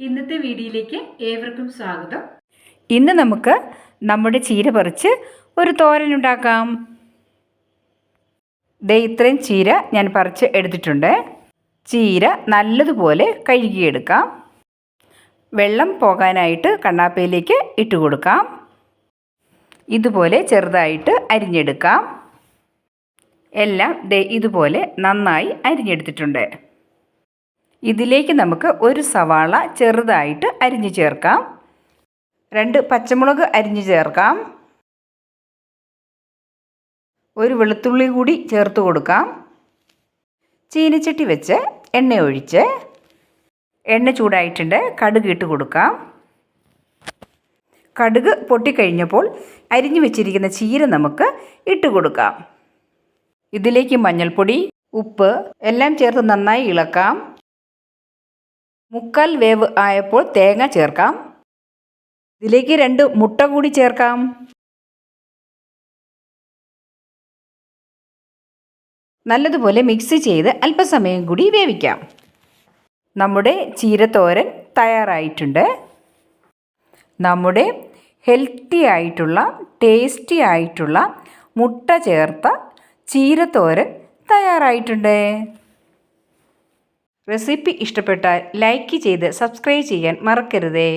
ഇന്നത്തെ വീഡിയോയിലേക്ക് ഏവർക്കും സ്വാഗതം. ഇന്ന് നമുക്ക് നമ്മുടെ ചീര പറിച്ച് ഒരു തോരൻ ഉണ്ടാക്കാം. ഇത്രയും ചീര ഞാൻ പറിച്ച് എടുത്തിട്ടുണ്ട്. ചീര നല്ലതുപോലെ കഴുകിയെടുക്കാം. വെള്ളം പോകാനായിട്ട് കണ്ണാപ്പയിലേക്ക് ഇട്ട് കൊടുക്കാം. ഇതുപോലെ ചെറുതായിട്ട് അരിഞ്ഞെടുക്കാം. എല്ലാം ഇതുപോലെ നന്നായി അരിഞ്ഞെടുത്തിട്ടുണ്ട്. ഇതിലേക്ക് നമുക്ക് ഒരു സവാള ചെറുതായിട്ട് അരിഞ്ഞു ചേർക്കാം. 2 പച്ചമുളക് അരിഞ്ഞു ചേർക്കാം. ഒരു വെളുത്തുള്ളി കൂടി ചേർത്ത് കൊടുക്കാം. ചീനിച്ചട്ടി വെച്ച് എണ്ണ ഒഴിച്ച് എണ്ണ ചൂടായിട്ടുണ്ട്. കടുക് ഇട്ട് കൊടുക്കാം. കടുക് പൊട്ടിക്കഴിഞ്ഞപ്പോൾ അരിഞ്ഞു വെച്ചിരിക്കുന്ന ചീര നമുക്ക് ഇട്ട് കൊടുക്കാം. ഇതിലേക്ക് മഞ്ഞൾപ്പൊടി, ഉപ്പ് എല്ലാം ചേർത്ത് നന്നായി ഇളക്കാം. 3/4 വേവ് ആയപ്പോൾ തേങ്ങ ചേർക്കാം. ഇതിലേക്ക് 2 മുട്ട കൂടി ചേർക്കാം. നല്ലതുപോലെ മിക്സ് ചെയ്ത് അല്പസമയം കൂടി വേവിക്കാം. നമ്മുടെ ചീരത്തോരൻ തയ്യാറായിട്ടുണ്ട്. നമ്മുടെ ഹെൽത്തി ആയിട്ടുള്ള ടേസ്റ്റി ആയിട്ടുള്ള മുട്ട ചേർത്ത ചീരത്തോരൻ തയ്യാറായിട്ടുണ്ട്. റെസിപ്പി ഇഷ്ടപ്പെട്ടാൽ ലൈക്ക് ചെയ്ത് സബ്സ്ക്രൈബ് ചെയ്യാൻ മറക്കരുതേ.